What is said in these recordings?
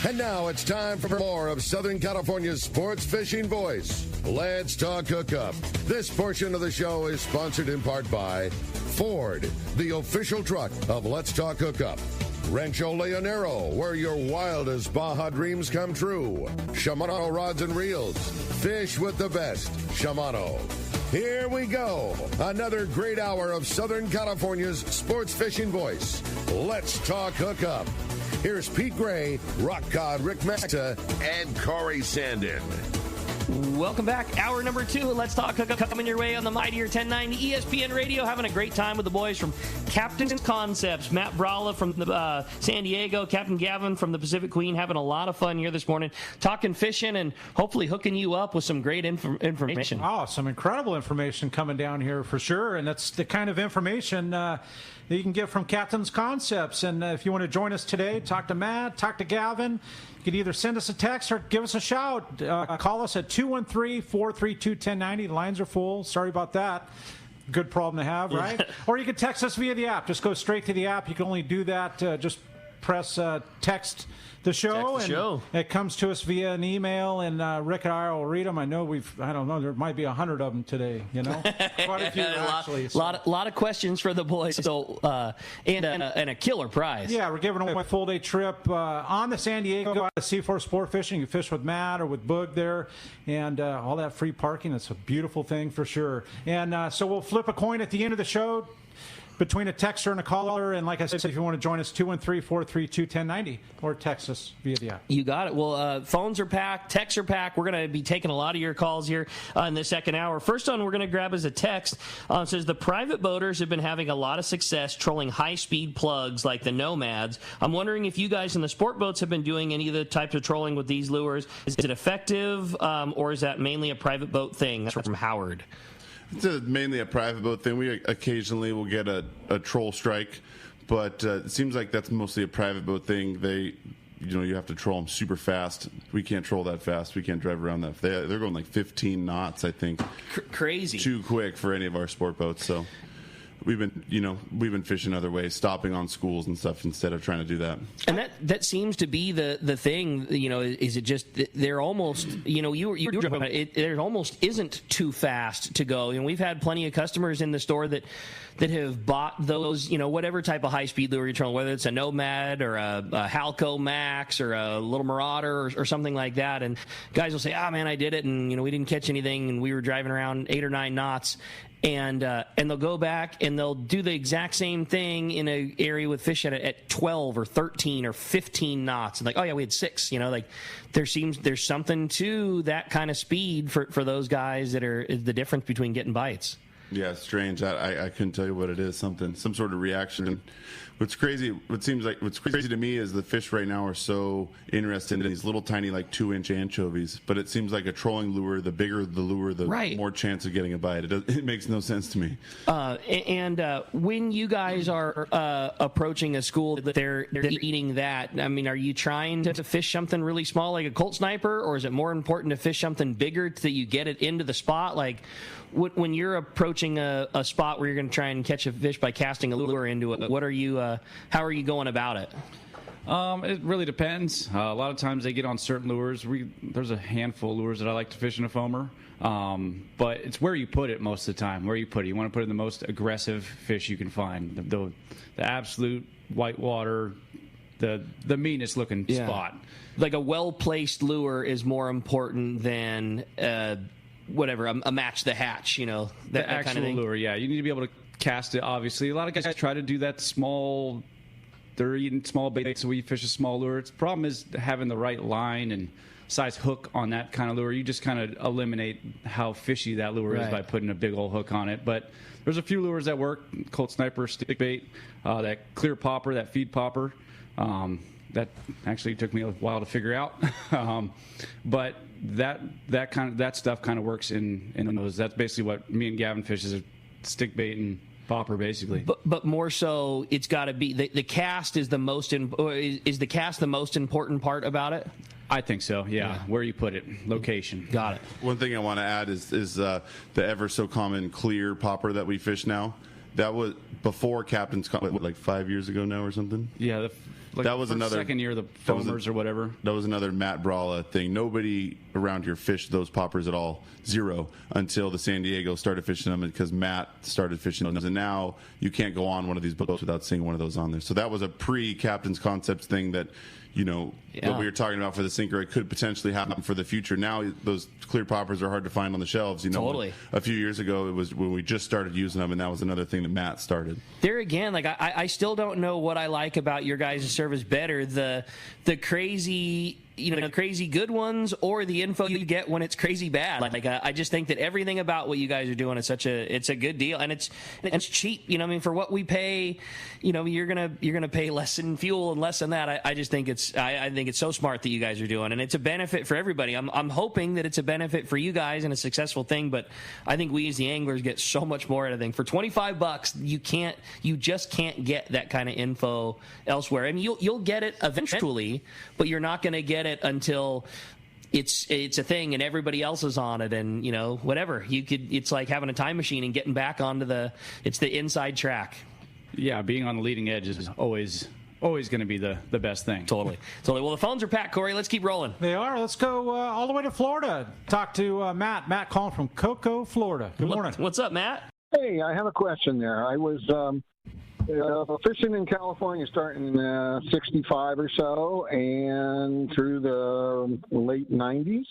And now it's time for more of Southern California's sports fishing voice. Let's talk hookup. This portion of the show is sponsored in part by Ford, the official truck of Let's Talk Hookup. Rancho Leonero, where your wildest Baja dreams come true. Shimano Rods and Reels. Fish with the best. Shimano. Here we go. Another great hour of Southern California's sports fishing voice. Let's talk hookup. Here's Pete Gray, Rock Cod Rick Maxa, and Corey Sandin. Welcome back. Hour number 2. Let's talk hookup coming your way on the Mightier 1090 ESPN Radio. Having a great time with the boys from Captain's Concepts. Matt Bralla from San Diego. Captain Gavin from the Pacific Queen. Having a lot of fun here this morning. Talking fishing and hopefully hooking you up with some great information. Oh, some incredible information coming down here for sure. And that's the kind of information that you can get from Captain's Concepts. And if you want to join us today, talk to Matt, talk to Gavin. You can either send us a text or give us a shout. Call us at 213-432-1090. The lines are full. Sorry about that. Good problem to have, right? Or you can text us via the app. Just go straight to the app. You can only do that. Just press text the show, and it comes to us via an email, and Rick and I will read them. I know I don't know, there might be 100 of them today, you know? Quite a few, actually. A lot of questions for the boys, so and a killer prize. Yeah, we're giving away a full-day trip on the San Diego Seaforth Sport Fishing. You fish with Matt or with Boog there, and all that free parking. It's a beautiful thing for sure. And so we'll flip a coin at the end of the show between a texter and a caller, and like I said, if you want to join us, 213-432-1090, or text us via the app. You got it. Well, phones are packed, texts are packed. We're going to be taking a lot of your calls here in the second hour. First one we're going to grab is a text. It says, the private boaters have been having a lot of success trolling high-speed plugs like the Nomads. I'm wondering if you guys in the sport boats have been doing any of the types of trolling with these lures. Is it effective, or is that mainly a private boat thing? That's from Howard. It's mainly a private boat thing. We occasionally will get a troll strike, but it seems like that's mostly a private boat thing. You have to troll them super fast. We can't troll that fast. We can't drive around that. They're going like 15 knots, I think. Crazy. Too quick for any of our sport boats. So we've been fishing other ways, stopping on schools and stuff instead of trying to do that. And that seems to be the thing. Is it just they're almost you were talking about it? There almost isn't too fast to go. We've had plenty of customers in the store that have bought those whatever type of high speed lure you're trolling, whether it's a Nomad or a Halco Max or a Little Marauder or something like that. And guys will say, man, I did it, and we didn't catch anything, and we were driving around 8 or 9 knots. And they'll go back and they'll do the exact same thing in an area with fish at 12 or 13 or 15 knots. And like, oh yeah, we had 6. There's something to that kind of speed for those guys that are the difference between getting bites. Yeah, it's strange. I couldn't tell you what it is. Some sort of reaction. What's crazy to me is the fish right now are so interested in these little tiny, like 2-inch anchovies. But it seems like a trolling lure, the bigger the lure, the more chance of getting a bite. It makes no sense to me. And when you guys are approaching a school that they're eating that, I mean, are you trying to fish something really small like a Colt Sniper, or is it more important to fish something bigger so that you get it into the spot? Like when you're approaching a spot where you're going to try and catch a fish by casting a lure into it, what are you? How are you going about it? It really depends. A lot of times they get on certain lures. There's a handful of lures that I like to fish in a foamer, but it's where you put it most of the time. Where you put it, you want to put it in the most aggressive fish you can find, the absolute whitewater, the meanest looking spot. Like a well placed lure is more important than a match the hatch. That actual kind of thing. Lure. Yeah, you need to be able to cast it. Obviously, a lot of guys try to do that small. They're eating small bait, so we fish a small lure. The problem is having the right line and size hook on that kind of lure. You just kind of eliminate how fishy that lure is by putting a big old hook on it. But there's a few lures that work. Colt Sniper, stick bait, that clear popper, that feed popper. That actually took me a while to figure out. But that stuff kind of works in those. That's basically what me and Gavin fish, is a stick bait and popper, basically. But more so, it's got to be the cast is the most. Is the cast the most important part about it? I think so. Yeah. Where you put it, location. Got it. One thing I want to add is the ever so common clear popper that we fish now. That was before Captain's like 5 years ago now or something. Yeah. that was another second year of the foamers or whatever. That was another Matt Bralla thing. Nobody around here fished those poppers at all, zero, until the San Diego started fishing them, because Matt started fishing those. And now you can't go on one of these boats without seeing one of those on there. So that was a pre-Captain's Concepts thing that, what we were talking about for the sinker, it could potentially happen for the future. Now those clear poppers are hard to find on the shelves. Totally. A few years ago, it was when we just started using them, and that was another thing that Matt started. There again, like I still don't know what I like about your guys' service better, the crazy, crazy good ones, or the info you get when it's crazy bad. I just think that everything about what you guys are doing is it's a good deal, and it's cheap. For what we pay, you're gonna pay less in fuel and less than that. I just think I think it's so smart that you guys are doing, and it's a benefit for everybody. I'm hoping that it's a benefit for you guys and a successful thing, but I think we as the anglers get so much more out of things. For $25, you just can't get that kind of info elsewhere. I mean, you'll get it eventually, but you're not going to get it until it's a thing and everybody else is on it, and whatever. It's like having a time machine and getting back onto the inside track. Yeah, being on the leading edge is always going to be the best thing. Totally. Well, the phones are packed, Corey. Let's keep rolling. They are. Let's go all the way to Florida. Talk to Matt. Matt calling from Cocoa, Florida. Good morning. What's up, Matt? Hey, I have a question there. I was fishing in California starting in 65 or so and through the late 90s,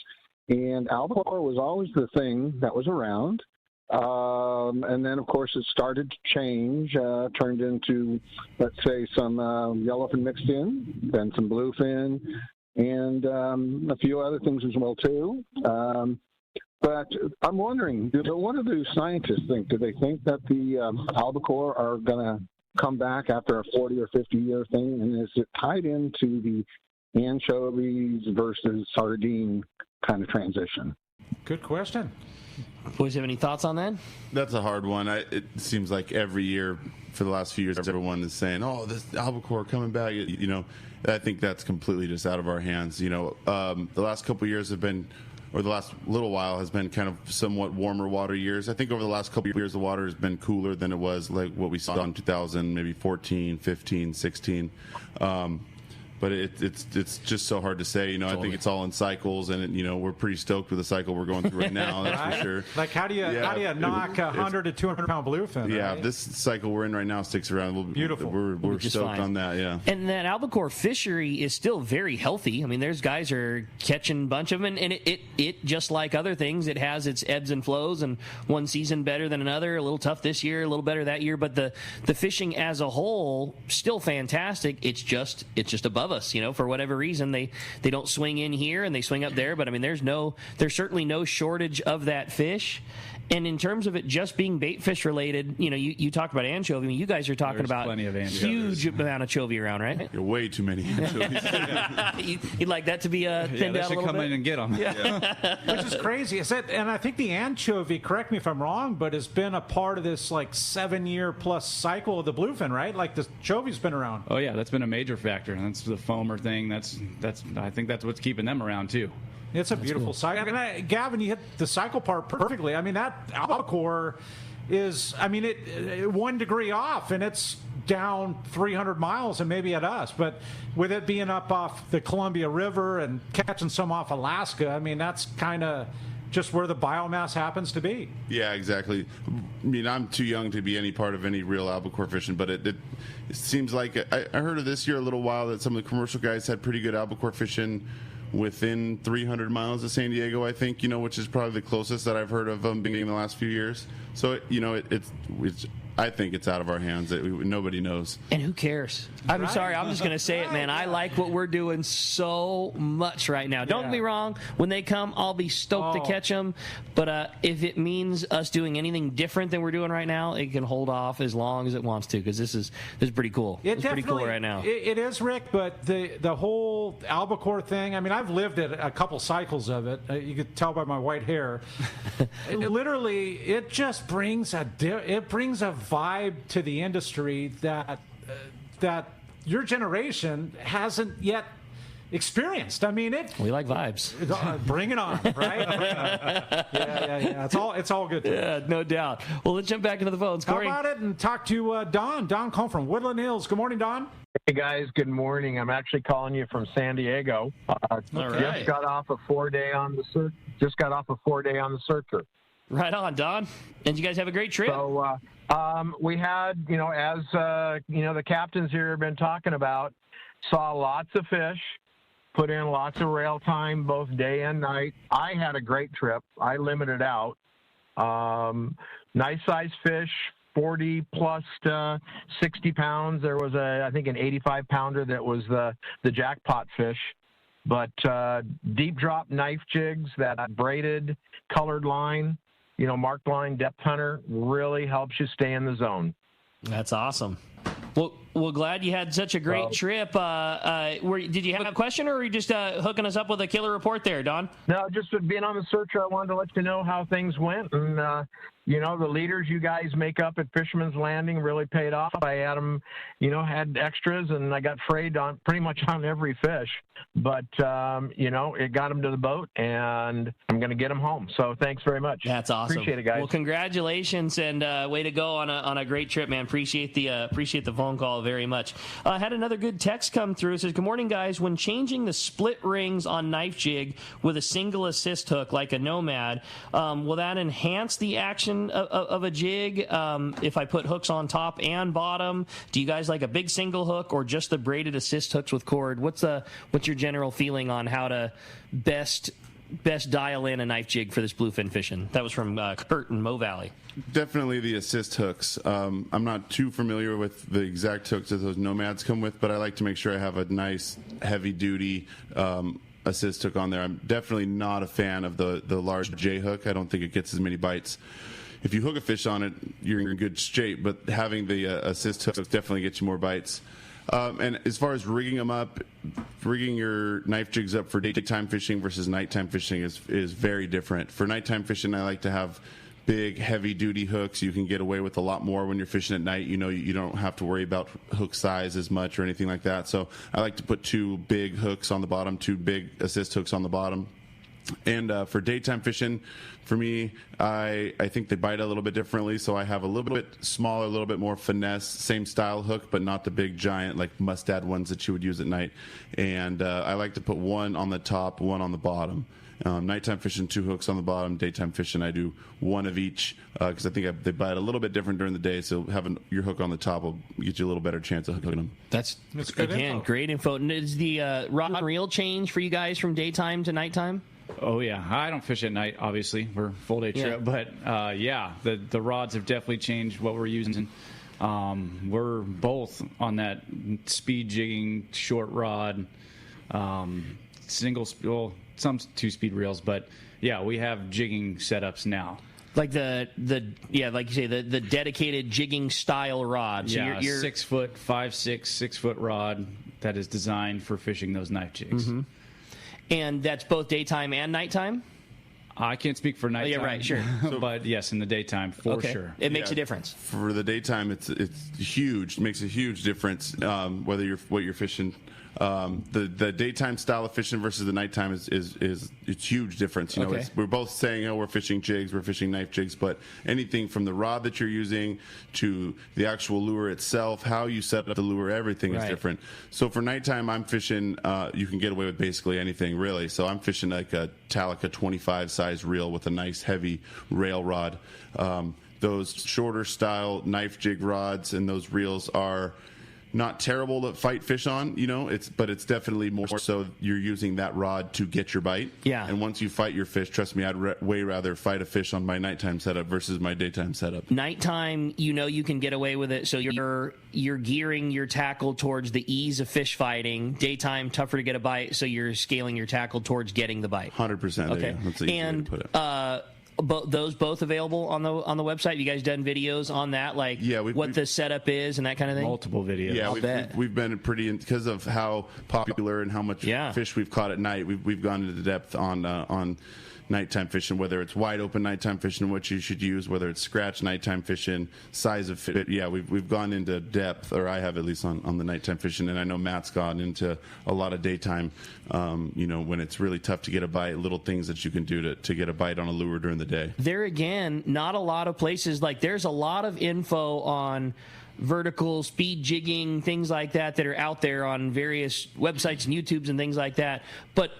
and albacore was always the thing that was around. And then, of course, it started to change, turned into, let's say, some yellowfin mixed in, then some bluefin, and a few other things as well, too. But I'm wondering, what do scientists think? Do they think that the albacore are going to come back after a 40 or 50-year thing? And is it tied into the anchovies versus sardine kind of transition? Good question. Boys, have any thoughts on that? That's a hard one. It seems like every year for the last few years, everyone is saying, "Oh, this albacore coming back." I think that's completely just out of our hands. The last couple of years have been, or the last little while has been, kind of somewhat warmer water years. I think over the last couple of years, the water has been cooler than it was like what we saw in 2000, maybe 14, 15, 16. But it's just so hard to say. Totally. I think it's all in cycles, and we're pretty stoked with the cycle we're going through right now. That's for sure. Like how do you knock 100 to 200 pound bluefin? Yeah, right? if this cycle we're in right now sticks around, beautiful. We're stoked fine on that. Yeah. And that albacore fishery is still very healthy. I mean, there's guys are catching a bunch of them, and it just like other things, it has its ebbs and flows. And one season better than another. A little tough this year, a little better that year. But the fishing as a whole still fantastic. It's just above us, for whatever reason they don't swing in here and they swing up there. But I mean, there's certainly no shortage of that fish. And in terms of it just being bait fish related, you talked about anchovy. I mean, you guys are talking about huge amount of anchovy around, right? You're way too many anchovies. You'd like that to be thinned out a little bit? They should come in and get them. Yeah. Which is crazy. And I think the anchovy, correct me if I'm wrong, but has been a part of this 7-year plus cycle of the bluefin, right? Like the anchovy's been around. Oh yeah, that's been a major factor. And that's the foamer thing. I think that's what's keeping them around too. It's a beautiful cycle. And Gavin, you hit the cycle part perfectly. I mean, that albacore is, it 1 degree off, and it's down 300 miles and maybe at us. But with it being up off the Columbia River and catching some off Alaska, that's kind of just where the biomass happens to be. Yeah, exactly. I'm too young to be any part of any real albacore fishing, but it seems like I heard of this year a little while that some of the commercial guys had pretty good albacore fishing within 300 miles of San Diego, I think, which is probably the closest that I've heard of them being in the last few years. So, it's I think it's out of our hands. Nobody knows. And who cares? I'm sorry. I'm just going to say it, man. I like what we're doing so much right now. Don't get me wrong. When they come, I'll be stoked to catch them. But if it means us doing anything different than we're doing right now, it can hold off as long as it wants to, because this is pretty cool. It's pretty cool right now. It is, Rick, but the whole albacore thing, I've lived it a couple cycles of it. You could tell by my white hair. Literally, it just brings a vibe to the industry that your generation hasn't yet experienced. We like vibes. Bring it on, right? Yeah. It's all good. Yeah, no doubt. Well, let's jump back into the phones. Corey. How about it and talk to Don. Don calling from Woodland Hills. Good morning, Don. Hey guys, good morning. I'm actually calling you from San Diego. Just got off a 4-day on the Circuit. Right on, Don. And you guys have a great trip. So we had, as the captains here have been talking about, saw lots of fish, put in lots of rail time both day and night. I had a great trip. I limited out. Nice size fish, 40 plus 60 pounds. There was I think an 85 pounder that was the jackpot fish. But deep drop knife jigs, that braided colored line, marked line depth hunter really helps you stay in the zone. That's awesome. Well, glad you had such a great trip. Did you have a question, or were you just hooking us up with a killer report there, Don? No, just being on the Searcher, I wanted to let you know how things went. And, the leaders you guys make up at Fisherman's Landing really paid off. I had them, had extras, and I got frayed on pretty much on every fish. But, it got them to the boat, and I'm going to get them home. So thanks very much. That's awesome. Appreciate it, guys. Well, congratulations, and way to go on a great trip, man. Appreciate the phone call very much. I had another good text come through. It says, good morning, guys. When changing the split rings on knife jig with a single assist hook like a Nomad, will that enhance the action of a jig if I put hooks on top and bottom? Do you guys like a big single hook or just the braided assist hooks with cord? What's your general feeling on how to best dial in a knife jig for this bluefin fishing? That was from Kurt in Mo Valley. Definitely the assist hooks. I'm not too familiar with the exact hooks that those Nomads come with, but I like to make sure I have a nice heavy-duty assist hook on there. I'm definitely not a fan of the large J hook. I don't think it gets as many bites. If you hook a fish on it, you're in good shape, but having the assist hooks definitely gets you more bites. And as far as rigging them up, rigging your knife jigs up for daytime fishing versus nighttime fishing is very different. For nighttime fishing, I like to have big, heavy-duty hooks. You can get away with a lot more when you're fishing at night. You don't have to worry about hook size as much or anything like that. So I like to put 2 big hooks on the bottom, 2 big assist hooks on the bottom. And for daytime fishing, for me, I think they bite a little bit differently. So I have a little bit smaller, a little bit more finesse, same style hook, but not the big giant like mustad ones that you would use at night. And I like to put 1 on the top, 1 on the bottom. Nighttime fishing, 2 hooks on the bottom. Daytime fishing, I do 1 of each because I think they bite a little bit different during the day. So having your hook on the top will get you a little better chance of hooking them. That's good info. Great info. And is the rod and reel change for you guys from daytime to nighttime? Oh, yeah. I don't fish at night, obviously. We're a full-day trip. But, the rods have definitely changed what we're using. We're both on that speed jigging, short rod, single, some 2-speed reels. But, yeah, we have jigging setups now. Like like you say, the dedicated jigging style rod. So yeah, you're 6 foot, 5'6", 6 foot rod that is designed for fishing those knife jigs. Mm-hmm. And that's both daytime and nighttime? I can't speak for nighttime. Oh, yeah, right, sure. But yes, in the daytime, for sure. It makes a difference. For the daytime, it's huge. It makes a huge difference what you're fishing. The daytime style of fishing versus the nighttime is it's huge difference. We're both saying, we're fishing jigs, we're fishing knife jigs, but anything from the rod that you're using to the actual lure itself, how you set up the lure, everything is different. So for nighttime, I'm fishing. You can get away with basically anything, really. So I'm fishing like a Talica 25 size reel with a nice heavy rail rod. Those shorter style knife jig rods and those reels are not terrible to fight fish on, but it's definitely more so you're using that rod to get your bite. Yeah. And once you fight your fish, trust me, I'd way rather fight a fish on my nighttime setup versus my daytime setup. Nighttime, you can get away with it, so you're gearing your tackle towards the ease of fish fighting. Daytime, tougher to get a bite, so you're scaling your tackle towards getting the bite. 100%. Okay. That's the easy way to put it. Those both available on the website? You guys done videos on that, what the setup is and that kind of thing? Multiple videos. Yeah, we've been because of how popular and how much fish we've caught at night. We've gone into depth on nighttime fishing, whether it's wide open nighttime fishing, what you should use, whether it's scratch nighttime fishing, size of fish. Yeah, we've gone into depth, or I have at least on the nighttime fishing, and I know Matt's gone into a lot of daytime. When it's really tough to get a bite, little things that you can do to get a bite on a lure during the day. There again, not a lot of places. There's a lot of info on vertical speed jigging, things like that are out there on various websites and YouTubes and things like that. But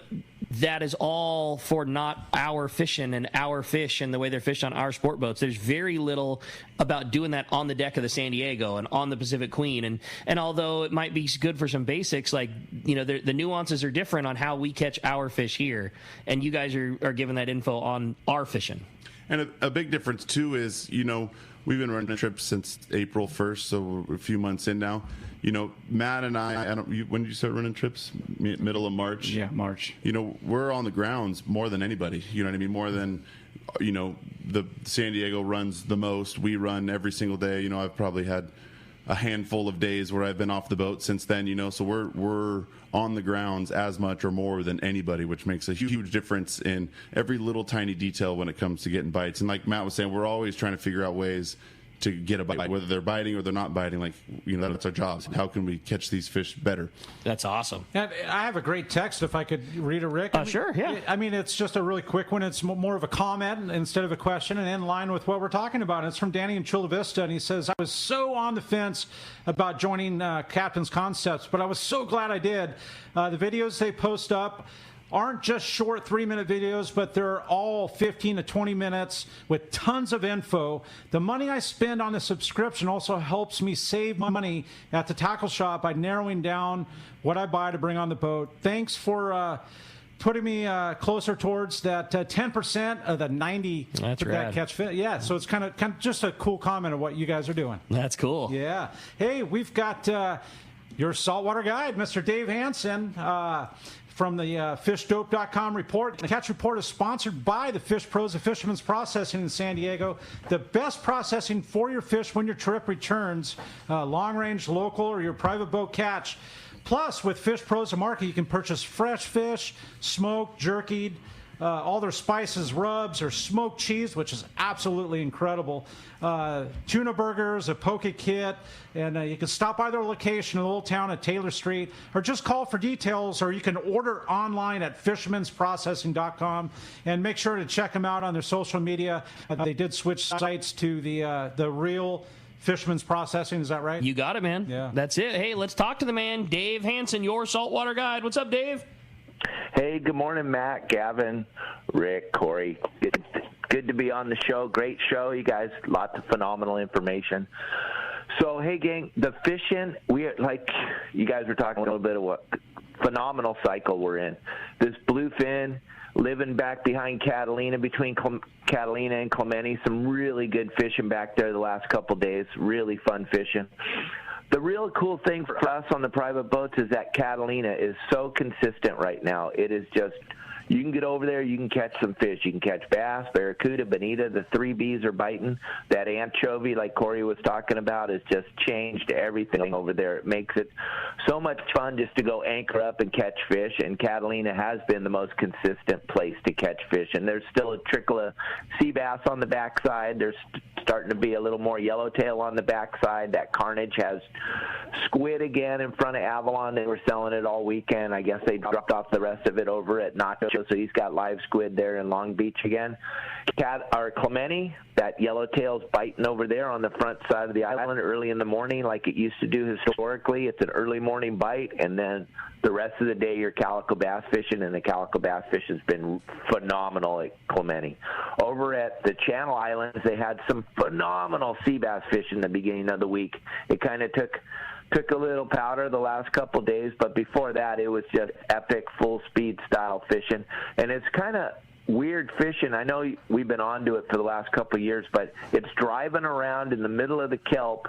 that is all for not our fishing and our fish and the way they're fished on our sport boats. There's very little about doing that on the deck of the San Diego and on the Pacific Queen. And although it might be good for some basics, like, the nuances are different on how we catch our fish here. And you guys are giving that info on our fishing. And a big difference, too, is, we've been running trips since April 1st, so we're a few months in now. Matt and when did you start running trips? Middle of March? Yeah, March. We're on the grounds more than anybody. You know what I mean? More than, the San Diego runs the most. We run every single day. I've probably had a handful of days where I've been off the boat since then, so we're on the grounds as much or more than anybody, which makes a huge difference in every little tiny detail when it comes to getting bites. And like Matt was saying, we're always trying to figure out ways to get a bite, whether they're biting or they're not biting. Like, that's our job. How can we catch these fish better? That's awesome. And I have a great text if I could read it, Rick. Sure, yeah. It's just a really quick one. It's more of a comment instead of a question, and in line with what we're talking about. It's from Danny in Chula Vista, and he says, I was so on the fence about joining Captain's Concepts, but I was so glad I did. The videos they post up aren't just short 3-minute videos, but they're all 15 to 20 minutes with tons of info. The money I spend on the subscription also helps me save money at the tackle shop by narrowing down what I buy to bring on the boat. Thanks for putting me closer towards that 10% of the 90 that catch fish. Yeah, so it's kind of just a cool comment of what you guys are doing. That's cool. Yeah. Hey, we've got your saltwater guide, Mr. Dave Hansen, from the fishdope.com report. The Catch Report is sponsored by the Fish Pros of Fisherman's Processing in San Diego. The best processing for your fish when your trip returns, long range, local, or your private boat catch. Plus, with Fish Pros of Market, you can purchase fresh fish, smoked, jerkied, all their spices, rubs, or smoked cheese, which is absolutely incredible. Tuna burgers, a poke kit, and you can stop by their location in the little town at Taylor Street, or just call for details, or you can order online at fishermansprocessing.com, and make sure to check them out on their social media. They did switch sites to the real Fisherman's Processing. Is that right? You got it, man. Yeah. That's it. Hey, let's talk to the man, Dave Hansen, your saltwater guide. What's up, Dave? Hey, good morning, Matt, Gavin, Rick, Corey. Good to be on the show. Great show, you guys. Lots of phenomenal information. So, hey, gang, the fishing, like you guys were talking a little bit of what phenomenal cycle we're in. This bluefin, living back behind Catalina, between Catalina and Clemente, some really good fishing back there the last couple days. Really fun fishing. The real cool thing for us on the private boats is that Catalina is so consistent right now. It is just, you can get over there, you can catch some fish. You can catch bass, barracuda, bonita. The 3 Bs are biting. That anchovy, like Corey was talking about, has just changed everything over there. It makes it so much fun just to go anchor up and catch fish, and Catalina has been the most consistent place to catch fish. And there's still a trickle of sea bass on the backside. There's starting to be a little more yellowtail on the backside. That Carnage has squid again in front of Avalon. They were selling it all weekend. I guess they dropped off the rest of it over at Nacho, so he's got live squid there in Long Beach again. Clemente, that yellowtail's biting over there on the front side of the island early in the morning like it used to do historically. It's an early morning bite, and then the rest of the day you're calico bass fishing, and the calico bass fish has been phenomenal at Clemente. Over at the Channel Islands, they had some phenomenal sea bass fishing the beginning of the week. It kind of took a little powder the last couple of days, but before that it was just epic full speed style fishing. And it's kind of weird fishing. I know we've been on to it for the last couple of years, but it's driving around in the middle of the kelp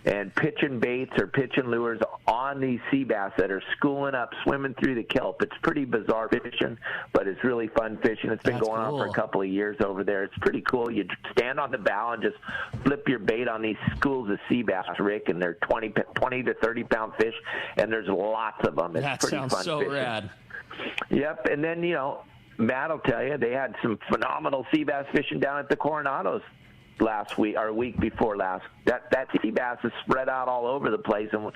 and pitching baits or pitching lures on these sea bass that are schooling up, swimming through the kelp. It's pretty bizarre fishing, but it's really fun fishing. It's been going on for a couple of years over there. It's pretty cool. You stand on the bow and just flip your bait on these schools of sea bass, Rick, and they're 20 to 30-pound fish, and there's lots of them. It's that pretty sounds fun so fishing. Rad. Yep, and then, Matt will tell you, they had some phenomenal sea bass fishing down at the Coronados last week, or week before last. That sea bass is spread out all over the place. And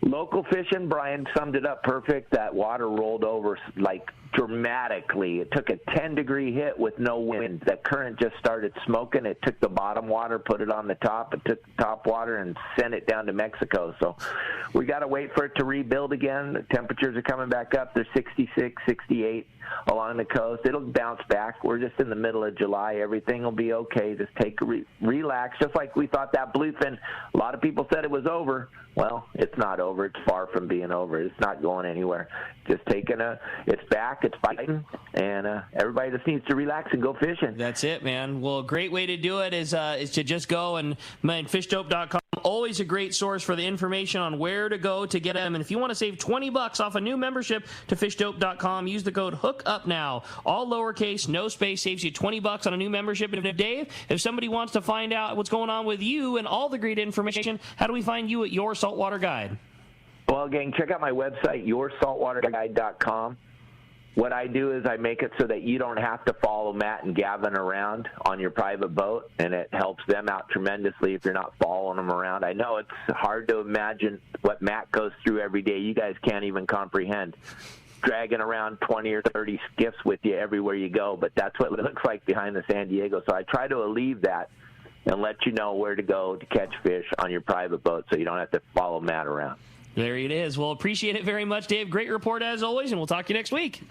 local fishing, Brian summed it up perfect. That water rolled over like dramatically. It took a 10-degree hit with no wind. That current just started smoking. It took the bottom water, put it on the top. It took the top water and sent it down to Mexico. So we got to wait for it to rebuild again. The temperatures are coming back up. They're 66, 68 along the coast. It'll bounce back. We're just in the middle of July. Everything will be okay. Just take a relax, just like we thought that bluefin. A lot of people said it was over. Well, it's not over. It's far from being over. It's not going anywhere. Just it's back, it's fighting, and everybody just needs to relax and go fishing. That's it, man. Well, a great way to do it is to just go and fishdope.com. Always a great source for the information on where to go to get them. And if you want to save $20 off a new membership to fishdope.com, use the code HOOKUPNOW. All lowercase, no space, saves you $20 on a new membership. And Dave, if somebody wants to find out what's going on with you and all the great information, how do we find you at Your Saltwater Guide? Well, gang, check out my website, yoursaltwaterguide.com. What I do is I make it so that you don't have to follow Matt and Gavin around on your private boat, and it helps them out tremendously if you're not following them around. I know it's hard to imagine what Matt goes through every day. You guys can't even comprehend dragging around 20 or 30 skiffs with you everywhere you go, but that's what it looks like behind the San Diego. So I try to alleviate that and let you know where to go to catch fish on your private boat so you don't have to follow Matt around. There it is. Well, appreciate it very much, Dave. Great report as always, and we'll talk to you next week.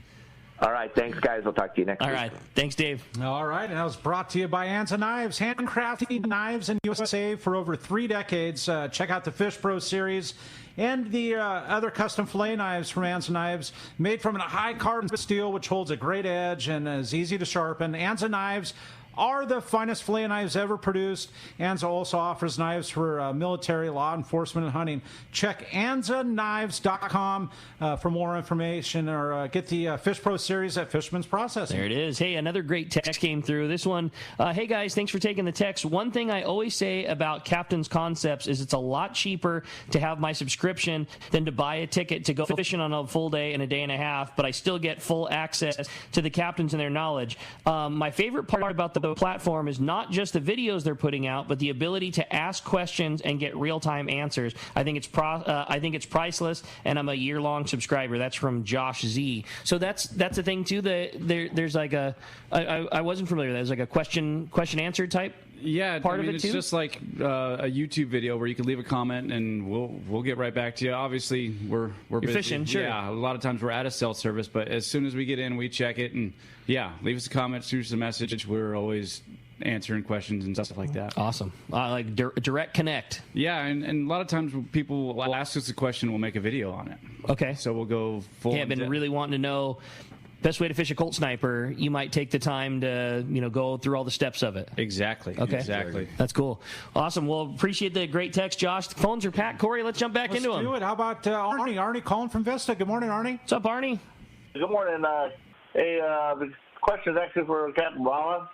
All right. Thanks, guys. We'll talk to you next week. All right. Thanks, Dave. All right. And that was brought to you by Anza Knives, handcrafted knives in USA for over 3 decades. Check out the Fish Pro series and the other custom fillet knives from Anza Knives, made from a high carbon steel, which holds a great edge and is easy to sharpen. Anza Knives are the finest fillet knives ever produced. Anza also offers knives for military, law enforcement, and hunting. Check AnzaKnives.com for more information, or get the Fish Pro series at Fisherman's Processing. There it is. Hey, another great text came through. This one, hey guys, thanks for taking the text. One thing I always say about Captain's Concepts is it's a lot cheaper to have my subscription than to buy a ticket to go fishing on a full day and a day and a half, but I still get full access to the captains and their knowledge. My favorite part about the platform is not just the videos they're putting out, but the ability to ask questions and get real-time answers. I think it's priceless, and I'm a year-long subscriber. That's from Josh Z. So that's the thing too. There's like I wasn't familiar. There's like a question answer type. Yeah, part of it it's too. Just like a YouTube video where you can leave a comment and we'll get right back to you. Obviously, we're busy. Fishing, sure. Yeah, a lot of times we're out of cell service, but as soon as we get in, we check it, and yeah, leave us a comment, shoot us a message. We're always answering questions and stuff like that. Awesome. Like direct connect. Yeah, and a lot of times when people will ask us a question, we'll make a video on it. Okay. So we'll go full. Yeah, I've been really wanting to know best way to fish a Colt Sniper. You might take the time to go through all the steps of it. Exactly. Okay. Exactly. That's cool. Awesome. Well, appreciate the great text, Josh. The phones are packed. Corey, let's jump back into them. Let's do it. How about Arnie? Arnie calling from Vista. Good morning, Arnie. What's up, Arnie? Good morning. The question is actually for Captain Bralla.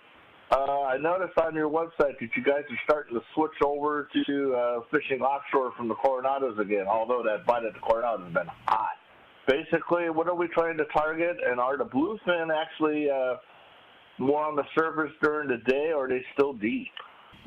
I noticed on your website that you guys are starting to switch over to fishing offshore from the Coronados again, although that bite at the Coronados has been hot. Basically, what are we trying to target, and are the bluefin actually more on the surface during the day, or are they still deep?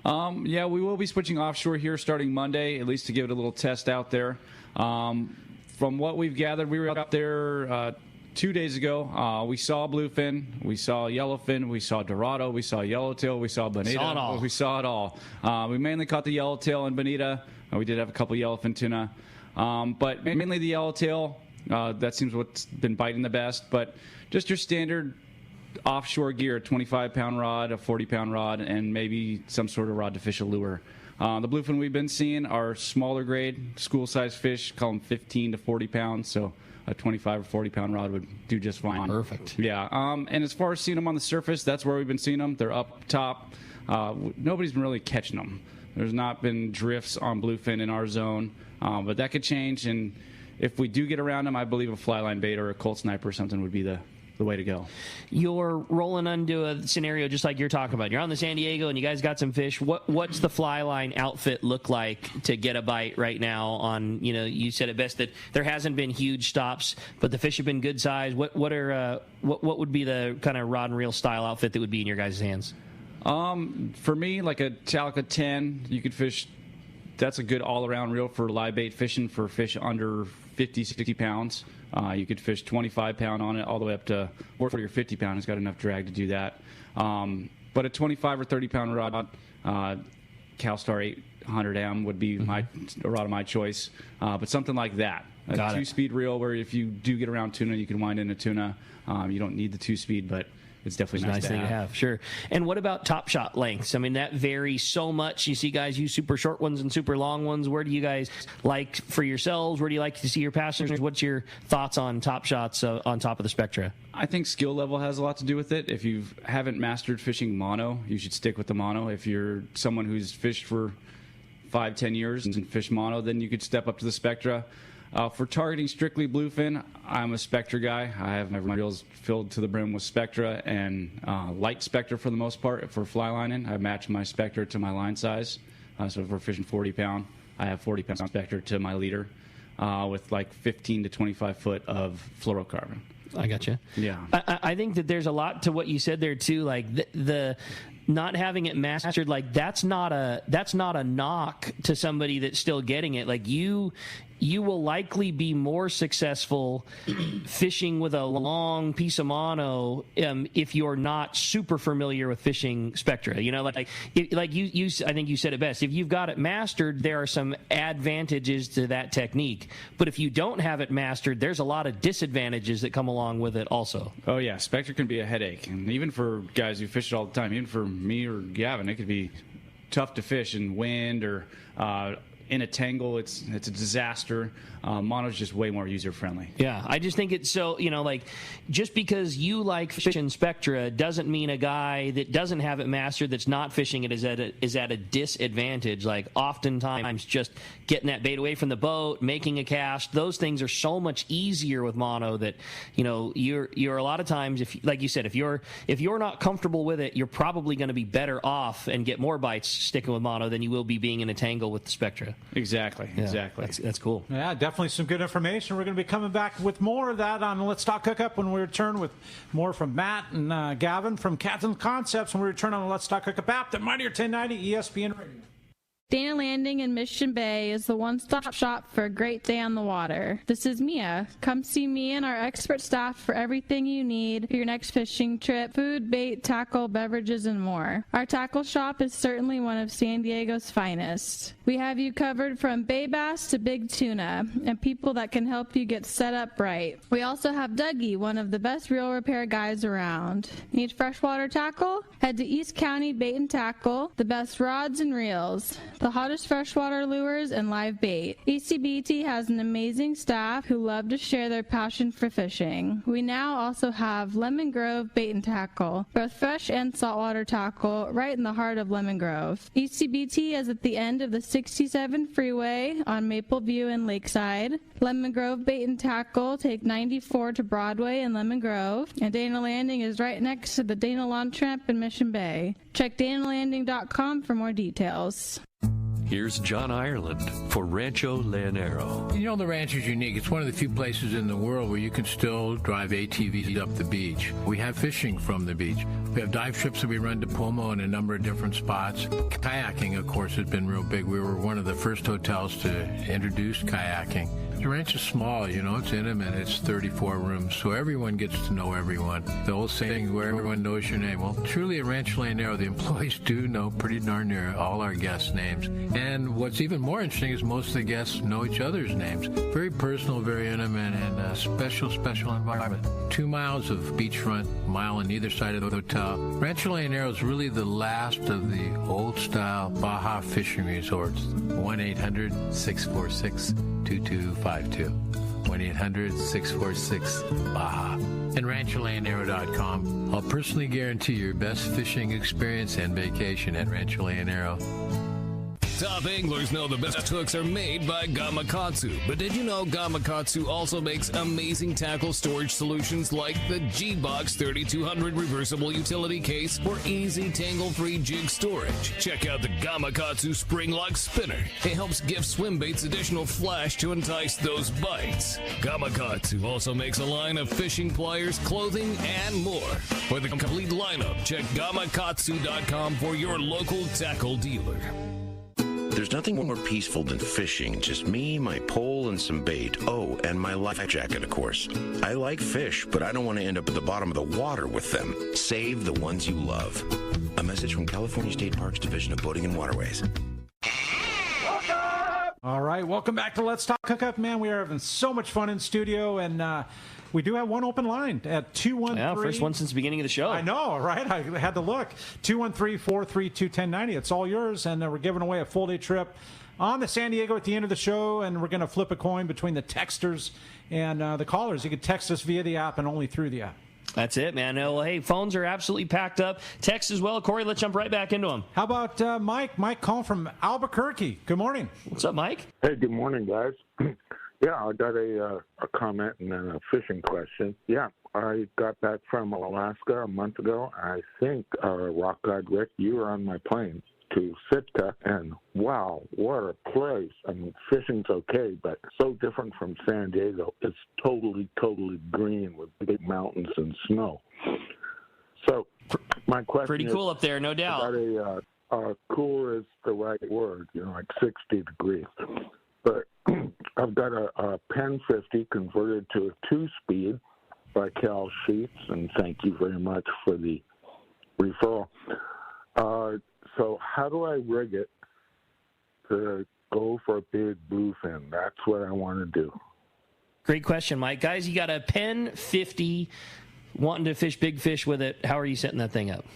Yeah, we will be switching offshore here starting Monday, at least to give it a little test out there. From what we've gathered, we were up there 2 days ago. We saw bluefin, we saw yellowfin, we saw dorado, we saw yellowtail, we saw bonita. We saw it all. We mainly caught the yellowtail and bonita. We did have a couple yellowfin tuna, but mainly the yellowtail. That seems what's been biting the best. But just your standard offshore gear, a 25-pound rod, a 40-pound rod, and maybe some sort of rod to fish a lure. The bluefin we've been seeing are smaller grade, school-sized fish, call them 15 to 40 pounds. So a 25 or 40-pound rod would do just fine. Perfect. Yeah. And as far as seeing them on the surface, that's where we've been seeing them. They're up top. Nobody's been really catching them. There's not been drifts on bluefin in our zone, but that could change. And if we do get around them, I believe a fly line bait or a Colt Sniper or something would be the way to go. You're rolling into a scenario just like you're talking about. You're on the San Diego and you guys got some fish. What's the fly line outfit look like to get a bite right now on, you said it best that there hasn't been huge stops, but the fish have been good size. What would be the kind of rod and reel style outfit that would be in your guys' hands? For me, like a Calica 10, you could fish that's a good all-around reel for live bait fishing for fish under 50, 60 pounds. You could fish 25 pound on it all the way up to 40 or 50 pound. It's got enough drag to do that. But a 25 or 30 pound rod, CalStar 800M would be a rod of my choice. But something like that. A 2-speed reel where if you do get around tuna, you can wind in a tuna. You don't need the 2-speed, but it's definitely nice thing to have. Sure. And what about top shot lengths? I mean, that varies so much. You see guys use super short ones and super long ones. Where do you guys like for yourselves? Where do you like to see your passengers? What's your thoughts on top shots on top of the Spectra? I think skill level has a lot to do with it. If you haven't mastered fishing mono, you should stick with the mono. If you're someone who's fished for 5-10 years and fished mono, then you could step up to the Spectra. For targeting strictly bluefin, I'm a Spectra guy. I have my reels filled to the brim with Spectra and light Spectra for the most part. For fly lining, I match my Spectra to my line size. So if we're fishing 40 pound, I have 40 pound Spectra to my leader with like 15 to 25 foot of fluorocarbon. I gotcha. Yeah. I think that there's a lot to what you said there too. Like the not having it mastered, like that's not a knock to somebody that's still getting it. Like you will likely be more successful fishing with a long piece of mono if you're not super familiar with fishing Spectra. You know, like you I think you said it best. If you've got it mastered, there are some advantages to that technique. But if you don't have it mastered, there's a lot of disadvantages that come along with it also. Oh yeah, Spectra can be a headache, and even for guys who fish it all the time, even for me or Gavin, it could be tough to fish in wind or in a tangle. It's a disaster. Mono's just way more user friendly. Yeah, I just think it's so, you know, like just because you like fishing Spectra doesn't mean a guy that doesn't have it mastered, that's not fishing it, is at a disadvantage. Like oftentimes just getting that bait away from the boat, making a cast, those things are so much easier with mono that, you know, you're a lot of times, if like you said, if you're not comfortable with it, you're probably going to be better off and get more bites sticking with mono than you will be being in a tangle with the Spectra. Exactly. That's cool. Yeah, definitely some good information. We're going to be coming back with more of that on Let's Talk Hookup when we return, with more from Matt and Gavin from Captain's Concepts when we return on the Let's Talk Hookup app, the Mightier 1090 ESPN Radio. Dana Landing in Mission Bay is the one-stop shop for a great day on the water. This is Mia. Come see me and our expert staff for everything you need for your next fishing trip: food, bait, tackle, beverages, and more. Our tackle shop is certainly one of San Diego's finest. We have you covered from bay bass to big tuna, and people that can help you get set up right. We also have Dougie, one of the best reel repair guys around. Need freshwater tackle? Head to East County Bait and Tackle, the best rods and reels, the hottest freshwater lures, and live bait. ECBT has an amazing staff who love to share their passion for fishing. We now also have Lemon Grove Bait and Tackle, both fresh and saltwater tackle, right in the heart of Lemon Grove. ECBT is at the end of the 67 freeway on Maple View and Lakeside. Lemon Grove Bait and Tackle take 94 to Broadway in Lemon Grove, and Dana Landing is right next to the Dana Lawn Tramp in Mission Bay. Check danalanding.com for more details. Here's John Ireland for Rancho Leonero. You know, the ranch is unique. It's one of the few places in the world where you can still drive ATVs up the beach. We have fishing from the beach. We have dive trips that we run to Pomo in a number of different spots. Kayaking, of course, has been real big. We were one of the first hotels to introduce kayaking. The ranch is small, you know, it's intimate. It's 34 rooms, so everyone gets to know everyone. The old saying, where everyone knows your name. Well, truly at Rancho Leonero, the employees do know pretty darn near all our guests' names. And what's even more interesting is most of the guests know each other's names. Very personal, very intimate, and a special environment. 2 miles of beachfront, a mile on either side of the hotel. Rancho Leonero is really the last of the old-style Baja fishing resorts. 1-800-646-2252. 1-800-646-BAJA. And RanchoLeonero.com. I'll personally guarantee your best fishing experience and vacation at Rancho Leonero. Top anglers know the best hooks are made by Gamakatsu, but did you know Gamakatsu also makes amazing tackle storage solutions like the G-Box 3200 reversible utility case for easy tangle-free jig storage? Check out the Gamakatsu Spring Lock Spinner. It helps give swim baits additional flash to entice those bites. Gamakatsu also makes a line of fishing pliers, clothing, and more. For the complete lineup, check Gamakatsu.com for your local tackle dealer. There's nothing more peaceful than fishing. Just me, my pole, and some bait. Oh, and my life jacket, of course. I like fish, but I don't want to end up at the bottom of the water with them. Save the ones you love. A message from California State Parks Division of Boating and Waterways. All right, welcome back to Let's Talk Hookup, man. We are having so much fun in studio, and we do have one open line at 213. Yeah, first one since the beginning of the show. I know, right? I had to look. 213-432-1090. It's all yours, and we're giving away a full-day trip on the San Diego at the end of the show, and we're going to flip a coin between the texters and the callers. You can text us via the app and only through the app. That's it, man. Well, hey, phones are absolutely packed up. Text as well. Corey, let's jump right back into them. How about Mike? Mike calling from Albuquerque. Good morning. What's up, Mike? Hey, good morning, guys. Yeah, I got a comment and then a fishing question. Yeah, I got back from Alaska a month ago. I think, Rock God Rick, you were on my plane to Sitka, and wow, what a place. I mean, fishing's okay, but so different from San Diego. It's totally green with big mountains and snow. So my question Pretty cool up there, no doubt. Cool is the right word, like 60 degrees. But I've got a Pen 50 converted to a 2-speed by Cal Sheets, and thank you very much for the referral. So how do I rig it to go for a big bluefin? That's what I want to do. Great question, Mike. Guys, you got a Pen 50 wanting to fish big fish with it. How are you setting that thing up?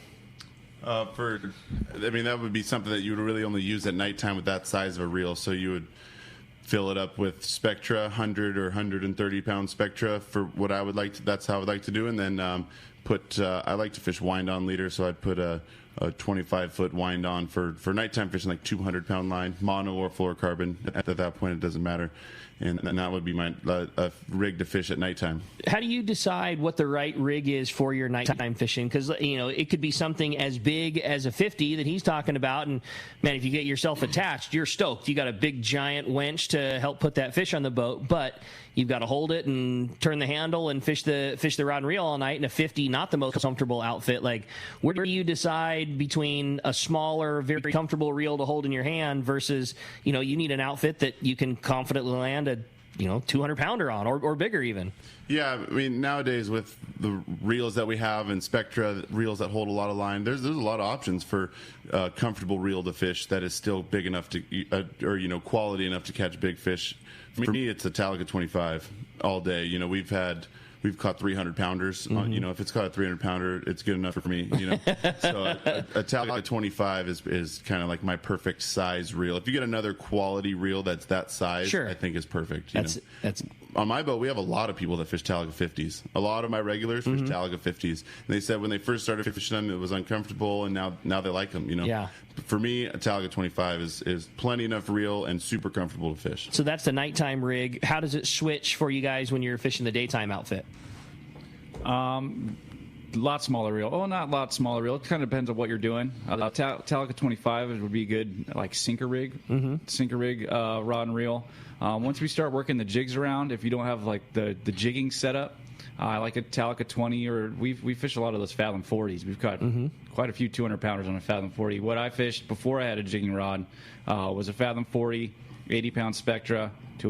That would be something that you would really only use at nighttime with that size of a reel. So you would fill it up with Spectra, 100 or 130 pound Spectra for what I would like to, that's how I would like to do. And then I like to fish wind on leader. So I'd put a 25-foot wind on for nighttime fishing, like 200-pound line, mono or fluorocarbon. At that point, it doesn't matter. And that would be my rig to fish at nighttime. How do you decide what the right rig is for your nighttime fishing? Because, it could be something as big as a 50 that he's talking about. And, man, if you get yourself attached, you're stoked. You got a big, giant winch to help put that fish on the boat. But you've got to hold it and turn the handle and fish the rod and reel all night. And a 50, not the most comfortable outfit. Like, where do you decide between a smaller, very comfortable reel to hold in your hand versus, you need an outfit that you can confidently land a 200-pounder on or bigger even? Yeah, nowadays with the reels that we have and Spectra reels that hold a lot of line, there's a lot of options for comfortable reel to fish that is still big enough to quality enough to catch big fish. For me, it's a Talica 25 all day. We've caught 300-pounders. Mm-hmm. If it's caught a 300-pounder, it's good enough for me. So a Talica 25 is kind of like my perfect size reel. If you get another quality reel that's that size, sure, I think is perfect. That's on my boat. We have a lot of people that fish Talica 50s. A lot of my regulars fish Talica 50s. And they said when they first started fishing them, it was uncomfortable, and now they like them. Yeah. For me, a Talica 25 is plenty enough reel and super comfortable to fish. So that's the nighttime rig. How does it switch for you guys when you're fishing the daytime outfit? Lot smaller reel. Oh, not a lot smaller reel. It kind of depends on what you're doing. Talica 25 would be good, like sinker rig, rod and reel. Once we start working the jigs around, if you don't have like the jigging setup, I like a Talica 20, or we fish a lot of those Fathom 40s. We've got quite a few 200-pounders on a Fathom 40. What I fished before I had a jigging rod was a Fathom 40, 80-pound Spectra to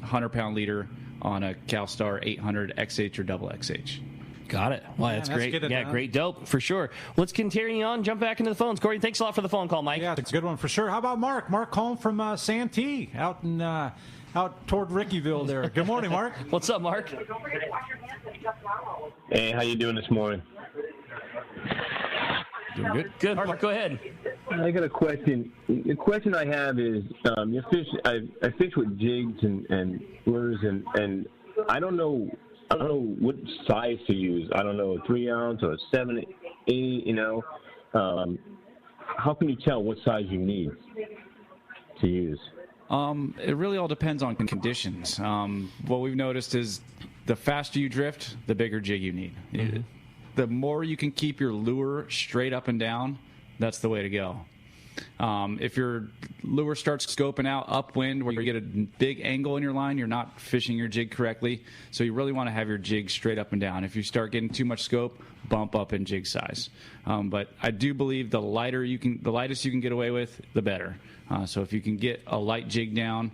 100-pound leader on a CalStar 800 XH or double XH. Got it. Well, that's great. Yeah, great dope, for sure. Let's continue on. Jump back into the phones. Corey, thanks a lot for the phone call, Mike. Yeah, it's a good one for sure. How about Mark? Mark calling from Santee out toward Rickyville there. Good morning, Mark. What's up, Mark? Hey, how you doing this morning? Doing good. Good. Mark, go ahead. I got a question. The question I have is, I fish with jigs and lures, and I don't know what size to use. I don't know, a 3-ounce or a 7, 8. How can you tell what size you need to use? It really all depends on conditions. What we've noticed is the faster you drift, the bigger jig you need. The more you can keep your lure straight up and down, that's the way to go. If your lure starts scoping out upwind where you get a big angle in your line, you're not fishing your jig correctly. So you really want to have your jig straight up and down. If you start getting too much scope, bump up in jig size. But I do believe the lightest you can get away with, the better. So if you can get a light jig down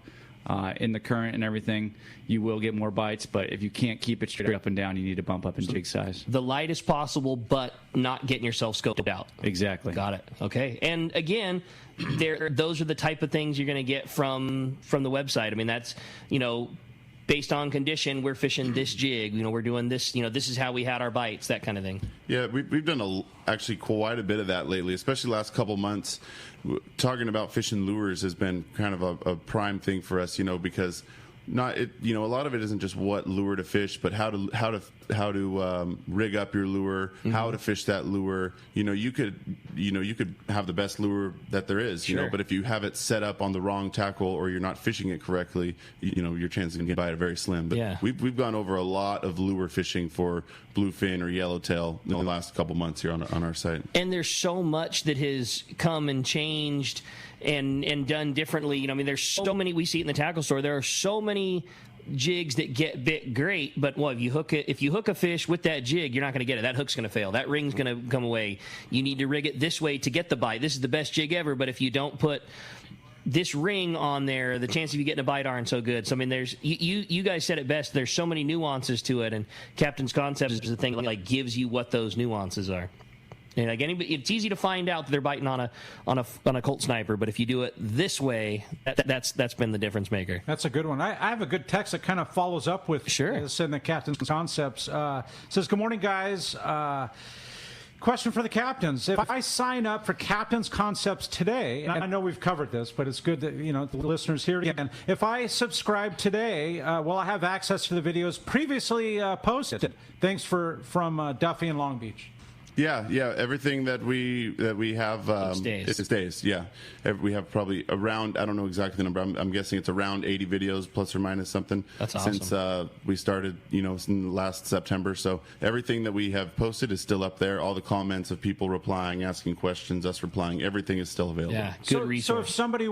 in the current and everything, you will get more bites. But if you can't keep it straight up and down, you need to bump up in jig size. The lightest possible, but not getting yourself scoped out. Exactly. Got it. Okay. And again, those are the type of things you're going to get from the website. I mean, that's, based on condition, we're fishing this jig. We're doing this. This is how we had our bites, that kind of thing. Yeah, we've done actually quite a bit of that lately, especially the last couple months. Talking about fishing lures has been kind of a prime thing for us, because a lot of it isn't just what lure to fish, but how to rig up your lure, how to fish that lure. You could have the best lure that there is, Sure. but if you have it set up on the wrong tackle or you're not fishing it correctly, your chances of getting bite are very slim. But Yeah. we've gone over a lot of lure fishing for bluefin or yellowtail in the last couple months here on our site. And there's so much that has come and changed and done differently. There's so many, we see it in the tackle store. There are so many jigs that get bit great, but if you hook a fish with that jig, you're not going to get it. That hook's going to fail. That ring's going to come away. You need to rig it this way to get the bite. This is the best jig ever, but if you don't put this ring on there, the chance of you getting a bite aren't so good. So there's you guys said it best. There's so many nuances to it, and Captain's Concept is the thing that gives you what those nuances are. And it's easy to find out that they're biting on a Colt Sniper, but if you do it this way, that's been the difference maker. That's a good one. I have a good text that kind of follows up with this in the Captain's Concepts. Says, "Good morning, guys. Question for the captains. If I sign up for Captain's Concepts today," and I know we've covered this, but it's good that the listeners hear it again. If I subscribe today, will I have access to the videos previously posted? Thanks from Duffy in Long Beach. Yeah. Everything that we have it stays. Yeah, we have probably around, I don't know exactly the number. I'm guessing it's around 80 videos plus or minus something. That's awesome. Since we started, in last September. So everything that we have posted is still up there. All the comments of people replying, asking questions, us replying, everything is still available. Yeah, good resource. So if somebody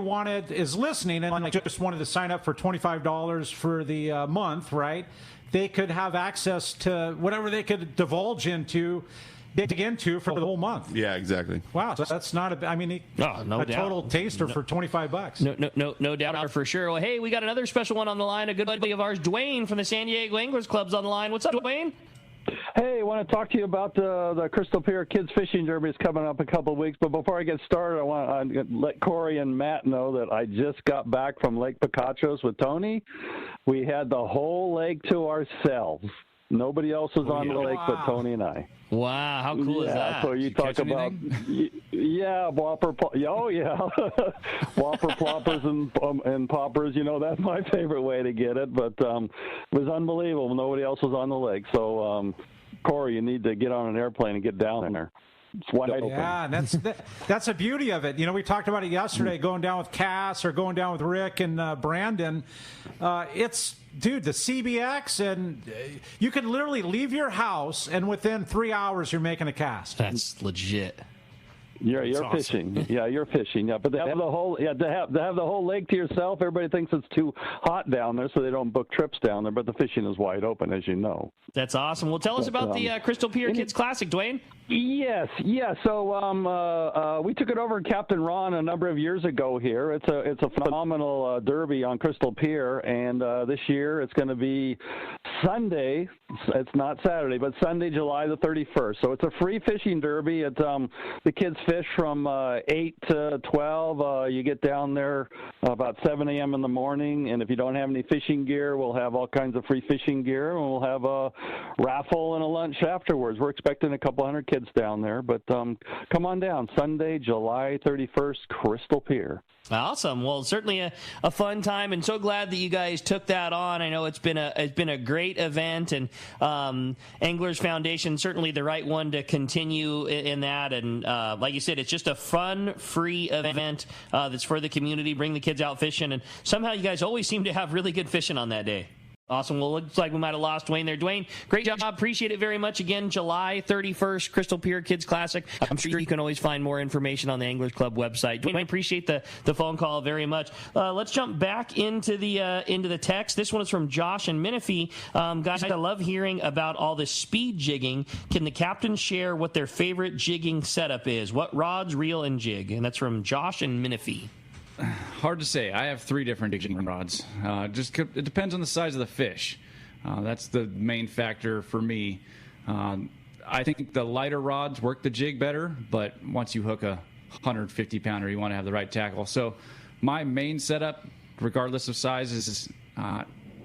is listening and just wanted to sign up for $25 for the month, right? They could have access to whatever they could divulge into. Dig into for the whole month. Yeah, exactly. Wow, so that's not a total taster for $25. No doubt for sure. Well, hey, we got another special one on the line. A good buddy of ours, Dwayne from the San Diego Anglers Club's on the line. What's up, Dwayne? Hey, I want to talk to you about the Crystal Pier Kids Fishing Derby is coming up in a couple of weeks. But before I get started, I want to let Corey and Matt know that I just got back from Lake Picachos with Tony. We had the whole lake to ourselves. Nobody else was on the lake but Tony and I. Wow, how cool is that? So you talk about, whopper, whopper ploppers and poppers. That's my favorite way to get it. But it was unbelievable. Nobody else was on the lake. So, Corey, you need to get on an airplane and get down there. It's wide open. Yeah, that's the beauty of it. We talked about it yesterday, going down with Cass or going down with Rick and Brandon. Dude, the CBX, and you can literally leave your house, and within 3 hours, you're making a cast. That's legit. You're fishing. Awesome. Yeah, you're fishing. Yeah, but they have the whole to have the whole lake to yourself. Everybody thinks it's too hot down there, so they don't book trips down there. But the fishing is wide open, as you know. That's awesome. Well, tell us about the Crystal Pier Kids Classic, Dwayne. Yes. So we took it over Captain Ron a number of years ago here. It's a phenomenal derby on Crystal Pier, and this year it's going to be Sunday. It's not Saturday, but Sunday, July the 31st. So it's a free fishing derby. It's the kids fish from 8 to 12. You get down there about 7 a.m. in the morning, and if you don't have any fishing gear, we'll have all kinds of free fishing gear, and we'll have a raffle and a lunch afterwards. We're expecting a couple hundred kids down there, but come on down. Sunday, July 31st, Crystal Pier. Awesome. Well, certainly a fun time, and so glad that you guys took that on. I know it's been a great event, and Anglers Foundation certainly the right one to continue in that. And like you said, it's just a fun, free event that's for the community. Bring the kids out fishing, and somehow you guys always seem to have really good fishing on that day. Awesome. Well, looks like we might have lost Dwayne there. Dwayne, great job. Appreciate it very much. Again, July 31st, Crystal Pier Kids Classic. I'm sure you can always find more information on the Anglers Club website. Dwayne, appreciate the phone call very much. Let's jump back into the text. This one is from Josh and Menifee. Guys, I love hearing about all this speed jigging. Can the captains share what their favorite jigging setup is? What rods, reel, and jig? And that's from Josh and Menifee. Hard to say. I have 3 different jigging rods. It depends on the size of the fish. That's the main factor for me. I think the lighter rods work the jig better, but once you hook a 150-pounder, you want to have the right tackle. So my main setup, regardless of size, is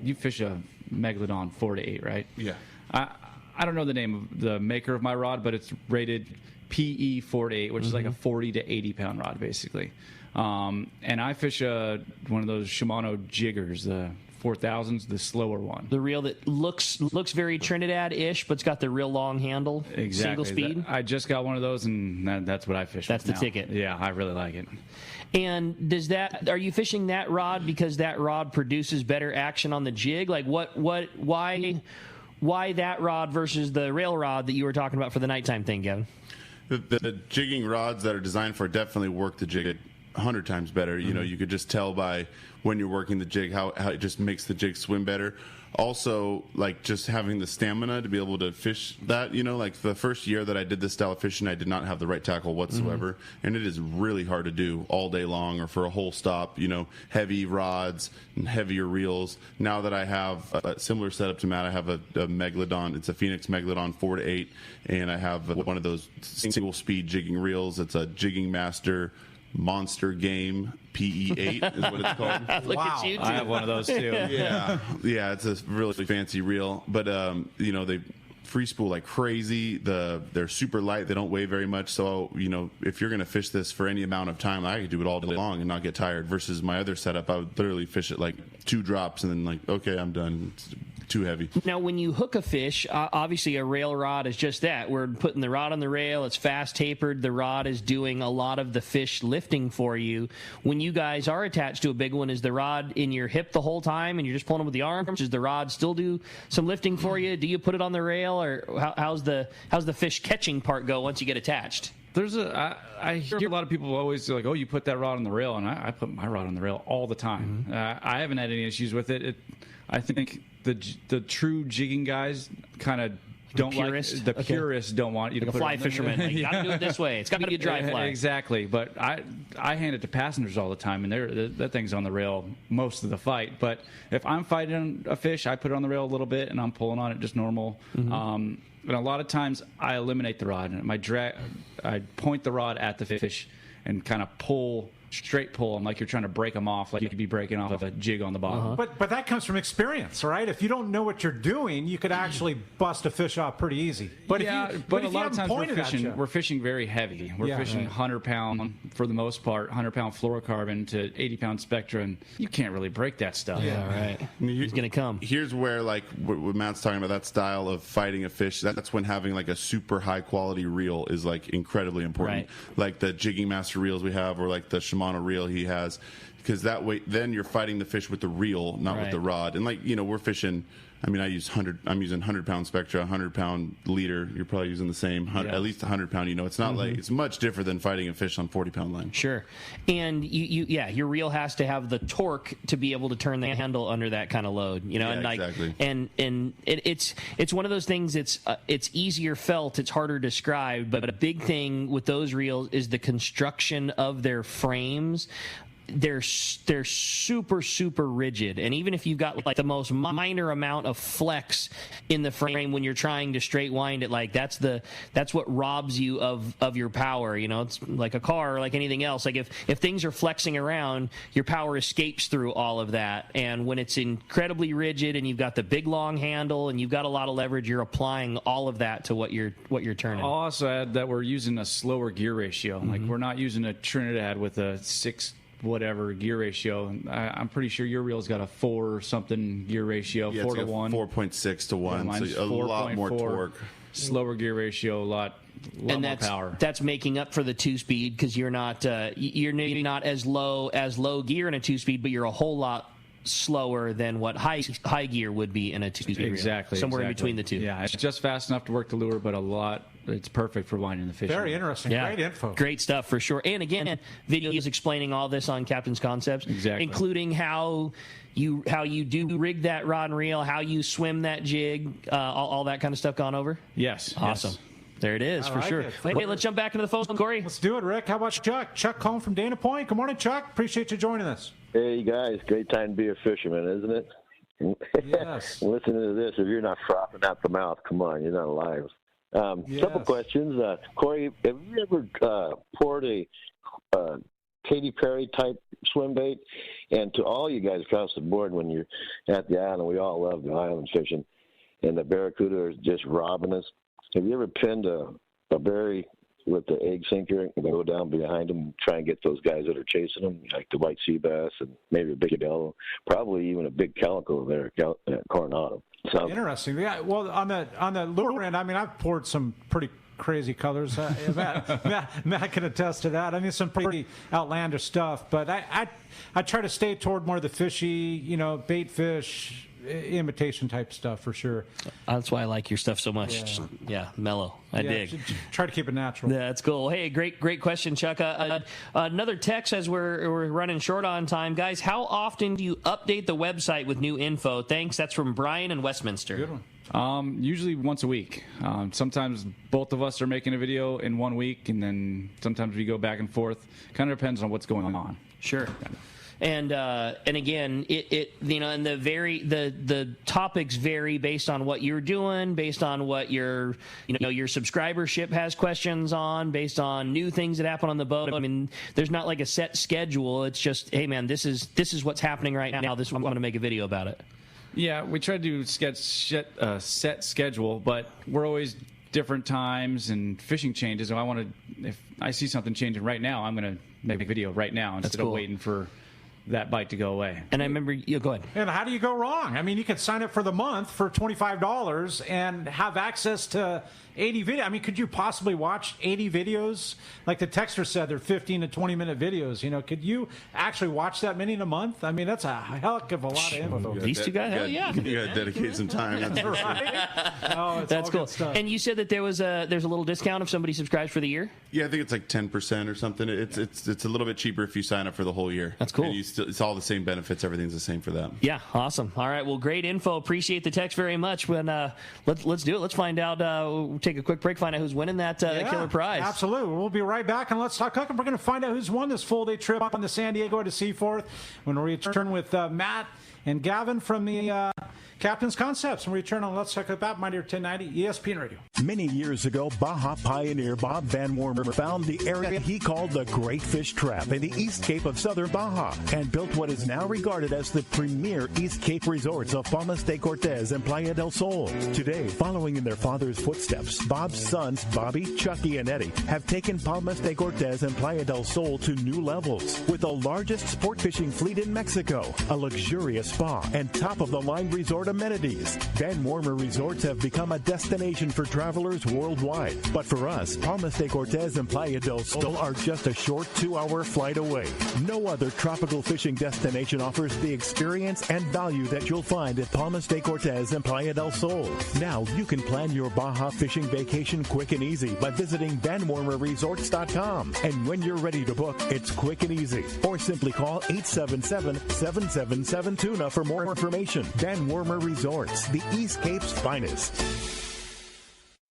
you fish a Megalodon 4 to 8, right? Yeah. I don't know the name of the maker of my rod, but it's rated PE 4 to 8, which is like a 40 to 80-pound rod, basically. And I fish one of those Shimano jiggers, the 4000s, the slower one. The reel that looks very Trinidad-ish, but it's got the real long handle. Exactly. Single speed. I just got one of those, and that's what I fish. That's the now. ticket. Yeah, I really like it. And are you fishing that rod because that rod produces better action on the jig? Like why that rod versus the rail rod that you were talking about for the nighttime thing, Gavin? The jigging rods that are designed for it definitely work the jig 100 times better. You know, you could just tell by when you're working the jig how it just makes the jig swim better. Also, like just having the stamina to be able to fish that, like the first year that I did this style of fishing, I did not have the right tackle whatsoever. And it is really hard to do all day long or for a whole stop, heavy rods and heavier reels. Now that I have a similar setup to Matt, I have a Megalodon. It's a Phoenix Megalodon 4 to 8. And I have one of those single speed jigging reels. It's a Jigging Master Monster Game PE8 is what it's called. Look at you, too. I have one of those too. Yeah, it's a really fancy reel. But they free spool like crazy. They're super light. They don't weigh very much. So if you're going to fish this for any amount of time, I could do it all day long and not get tired. Versus my other setup, I would literally fish it like 2 drops and then okay, I'm done. It's too heavy. Now, when you hook a fish, obviously a rail rod is just that. We're putting the rod on the rail. It's fast tapered. The rod is doing a lot of the fish lifting for you. When you guys are attached to a big one, is the rod in your hip the whole time and you're just pulling it with the arms? Does the rod still do some lifting for you? Do you put it on the rail, or how's the fish catching part go once you get attached? I hear a lot of people always like, oh, you put that rod on the rail, and I put my rod on the rail all the time. I haven't had any issues with it. I think the true jigging guys kind of don't purists? like the purists don't want you to like put a fly fisherman. Like, you got to do it this way. It's got to be a dry fly. Exactly. But I hand it to passengers all the time, and that thing's on the rail most of the fight. But if I'm fighting a fish, I put it on the rail a little bit, and I'm pulling on it just normal. And a lot of times I eliminate the rod. I point the rod at the fish and kind of straight pull them like you're trying to break them off, like you could be breaking off of a jig on the bottom. But that comes from experience, right? If you don't know what you're doing, you could actually bust a fish off pretty easy. But a lot of times we're fishing very heavy. We're fishing 100-pound, for the most part, 100-pound fluorocarbon to 80-pound Spectra, and you can't really break that stuff. Yeah, right. He's going to come. Here's where, like, what Matt's talking about, that style of fighting a fish, that's when having, like, a super high-quality reel is, like, incredibly important. Right. Like the Jigging Master reels we have, or, like, the Shimano reel he has, because that way then you're fighting the fish with the reel, not with the rod. And like we're fishing, I'm using 100-pound Spectra, 100-pound leader. You're probably using the same, at least 100-pound. It's not like, it's much different than fighting a fish on 40-pound line. Sure. And your reel has to have the torque to be able to turn the handle under that kind of load. And like, exactly. And it's one of those things. It's easier felt, it's harder described. But a big thing with those reels is the construction of their frames. They're super, super rigid, and even if you've got like the most minor amount of flex in the frame when you're trying to straight wind it, like that's what robs you of your power. It's like a car or like anything else. Like if things are flexing around, your power escapes through all of that. And when it's incredibly rigid and you've got the big long handle and you've got a lot of leverage, you're applying all of that to what you're turning. I'll also add that we're using a slower gear ratio. Like we're not using a Trinidad with a 6 whatever gear ratio. I'm pretty sure your reel's got a 4 something gear ratio, 4 to 1, 4.6 to 1, so a lot more torque. Slower gear ratio, a lot more power. That's making up for the 2-speed because you're not as low gear in a 2-speed, but you're a whole lot slower than what high gear would be in a 2-speed reel. Exactly. Somewhere in between the two. Yeah, it's just fast enough to work the lure, but it's perfect for winding the fish. Very interesting. Yeah. Great info. Great stuff for sure. And again, videos explaining all this on Captain's Concepts, including how you do rig that rod and reel, how you swim that jig, all that kind of stuff gone over. Yes. Awesome. Yes. There it is, for sure. Hey, let's jump back into the phone, Corey. Let's do it, Rick. How about Chuck? Chuck Cohn from Dana Point. Good morning, Chuck. Appreciate you joining us. Hey, guys. Great time to be a fisherman, isn't it? Yes. Listening to this, if you're not frothing out the mouth, come on, you're not alive. Couple questions. Corey, have you ever poured a Katy Perry type swim bait? And to all you guys across the board, when you're at the island, we all love the island fishing, and the barracuda are just robbing us. Have you ever pinned a berry with the egg sinker and go down behind them and try and get those guys that are chasing them, like the white sea bass and maybe a big yellow, probably even a big calico there at Coronado? So, interesting. Yeah. Well, on the lure end, I mean, I've poured some pretty crazy colors. Matt can attest to that. I mean, some pretty outlandish stuff. But I try to stay toward more of the fishy, bait fish, imitation type stuff for sure. That's why I like your stuff so much. Yeah, mellow. I dig. Try to keep it natural. That's cool. Hey, great question, Chuck. Another text as we're running short on time. Guys, how often do you update the website with new info? Thanks. That's from Brian in Westminster. Good one. Usually once a week. Sometimes both of us are making a video in 1 week, and then sometimes we go back and forth. Kind of depends on what's going on. Sure. And again, and the topics vary based on what you're doing, based on what your subscribership has questions on, based on new things that happen on the boat. I mean, there's not like a set schedule. It's just, hey man, this is what's happening right now. This is I'm going to make a video about it. Yeah, we try to do set schedule, but we're always different times and fishing changes. So if I see something changing right now, I'm going to make a video right now instead of waiting for that bite to go away. And I remember, go ahead. And how do you go wrong? I mean, you could sign up for the month for $25 and have access to 80 videos. I mean, could you possibly watch 80 videos? Like the texter said, they're 15 to 20-minute videos. Could you actually watch that many in a month? I mean, that's a heck of a lot of info. These two guys, hell yeah. You got to dedicate some time. That's right. Oh, that's cool. And you said that there's a little discount if somebody subscribes for the year? Yeah, I think it's like 10% or something. It's a little bit cheaper if you sign up for the whole year. That's cool. And it's all the same benefits. Everything's the same for them. Yeah, awesome. All right, well, great info. Appreciate the text very much. When let's do it. Let's find out. We'll take a quick break, find out who's winning that killer prize. Absolutely. We'll be right back and Let's Talk Hookup. We're going to find out who's won this full-day trip up on the San Diego to Seaforth when we return with Matt and Gavin from the Captain's Concepts. And we return on Let's Talk Hookup, my dear 1090 ESPN Radio. Many years ago, Baja pioneer Bob Van Wormer found the area he called the Great Fish Trap in the East Cape of southern Baja and built what is now regarded as the premier East Cape resorts of Palmas de Cortez and Playa del Sol. Today, following in their father's footsteps, Bob's sons, Bobby, Chucky, and Eddie, have taken Palmas de Cortez and Playa del Sol to new levels with the largest sport fishing fleet in Mexico, a luxurious spa, and top-of-the-line resort amenities. Van Wormer Resorts have become a destination for travelers worldwide. But for us, Palmas de Cortez and Playa del Sol are just a short 2-hour flight away. No other tropical fishing destination offers the experience and value that you'll find at Palmas de Cortez and Playa del Sol. Now you can plan your Baja fishing vacation quick and easy by visiting VanWormerResorts.com. And when you're ready to book, it's quick and easy. Or simply call 877-777-TUNA for more information. Van Wormer Resorts, the East Cape's finest.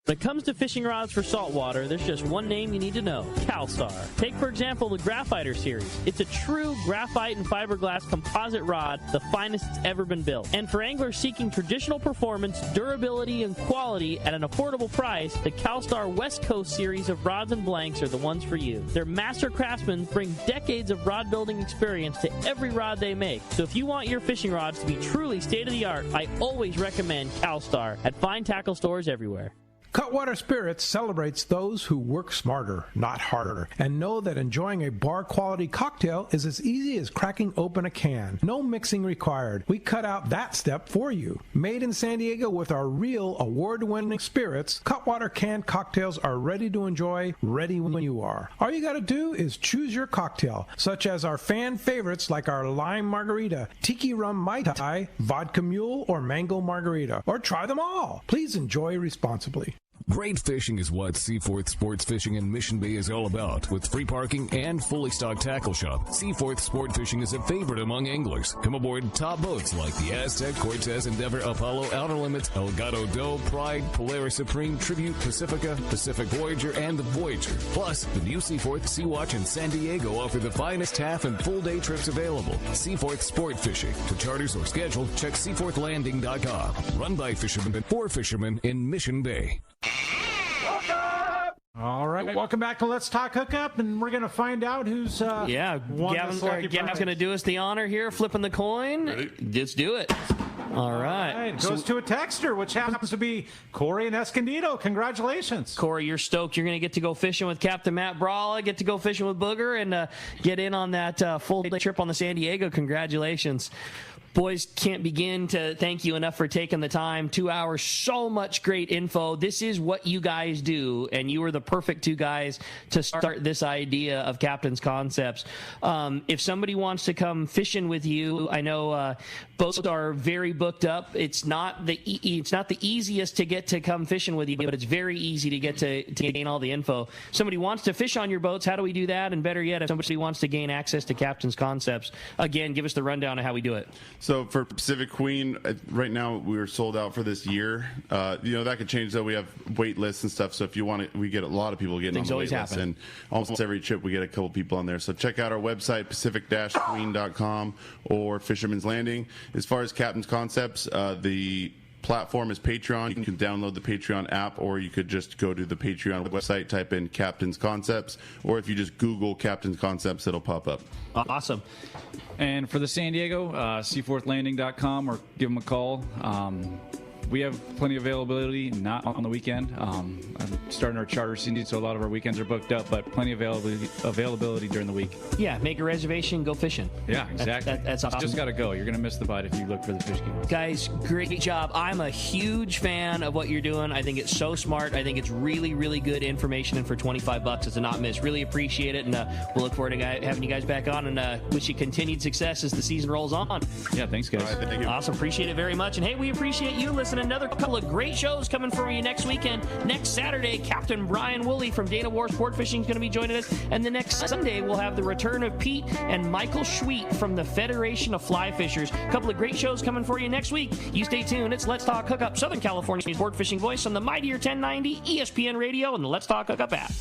When it comes to fishing rods for saltwater, there's just one name you need to know: CalStar. Take, for example, the Graphiter series. It's a true graphite and fiberglass composite rod, the finest it's ever been built. And for anglers seeking traditional performance, durability, and quality at an affordable price, the CalStar West Coast series of rods and blanks are the ones for you. Their master craftsmen bring decades of rod building experience to every rod they make. So if you want your fishing rods to be truly state-of-the-art, I always recommend CalStar at fine tackle stores everywhere. Cutwater Spirits celebrates those who work smarter, not harder, and know that enjoying a bar-quality cocktail is as easy as cracking open a can. No mixing required. We cut out that step for you. Made in San Diego with our real award-winning spirits, Cutwater canned cocktails are ready to enjoy, ready when you are. All you gotta do is choose your cocktail, such as our fan favorites like our lime margarita, tiki rum mai tai, vodka mule, or mango margarita, or try them all. Please enjoy responsibly. Great fishing is what Seaforth Sports Fishing in Mission Bay is all about. With free parking and fully stocked tackle shop, Seaforth Sport Fishing is a favorite among anglers. Come aboard top boats like the Aztec, Cortez, Endeavor, Apollo, Outer Limits, Elgato Doe, Pride, Polaris Supreme, Tribute, Pacifica, Pacific Voyager, and the Voyager. Plus, the new Seaforth, Sea-Watch, and San Diego offer the finest half and full day trips available. Seaforth Sport Fishing. For charters or schedule, check seaforthlanding.com. Run by fishermen for fishermen in Mission Bay. All right, welcome back to Let's Talk Hookup, and we're going to find out who's won Gavin's going to do us the honor here, flipping the coin. Ready? Let's do it. All right. It goes to a texter, which happens to be Corey in Escondido. Congratulations. Corey, you're stoked. You're going to get to go fishing with Captain Matt Bralla, get to go fishing with Booger, and get in on that full-day trip on the San Diego. Congratulations. Boys, can't begin to thank you enough for taking the time. 2 hours, so much great info. This is what you guys do, and you are the perfect two guys to start this idea of Captain's Concepts. If somebody wants to come fishing with you, I know both are very booked up. It's not the easiest to get to come fishing with you, but it's very easy to get to gain all the info. Somebody wants to fish on your boats, how do we do that? And better yet, if somebody wants to gain access to Captain's Concepts, again, give us the rundown of how we do it. So for Pacific Queen, right now we're sold out for this year. That could change though. We have wait lists and stuff. So if you want it, we get a lot of people getting on the wait list, and almost every trip we get a couple people on there. So check out our website, pacific-queen.com or Fisherman's Landing. As far as Captain's Concepts, the platform is Patreon. You can download the Patreon app, or you could just go to the Patreon website, type in Captain's Concepts, or if you just Google Captain's Concepts, it'll pop up. Awesome. And for the San Diego, seaforthlanding.com, or give them a call. We have plenty of availability, not on the weekend. I'm starting our charter season, so a lot of our weekends are booked up, but plenty of availability during the week. Yeah, make a reservation, go fishing. Yeah, exactly. That's awesome. You just got to go. You're going to miss the bite if you look for the fish game. Guys, great job. I'm a huge fan of what you're doing. I think it's so smart. I think it's really, really good information, and for $25, it's a not miss. Really appreciate it, and we'll look forward to having you guys back on, and wish you continued success as the season rolls on. Yeah, thanks, guys. All right, thank you. Awesome. Appreciate it very much. And hey, we appreciate you listening. Another couple of great shows coming for you next weekend. Next Saturday, Captain Brian Woolley from Dana War Sport Fishing is going to be joining us. And the next Sunday, we'll have the return of Pete and Michael Schweet from the Federation of Fly Fishers. A couple of great shows coming for you next week. You stay tuned. It's Let's Talk Hookup, Southern California's sport fishing voice on the Mightier 1090, ESPN Radio, and the Let's Talk Hookup app.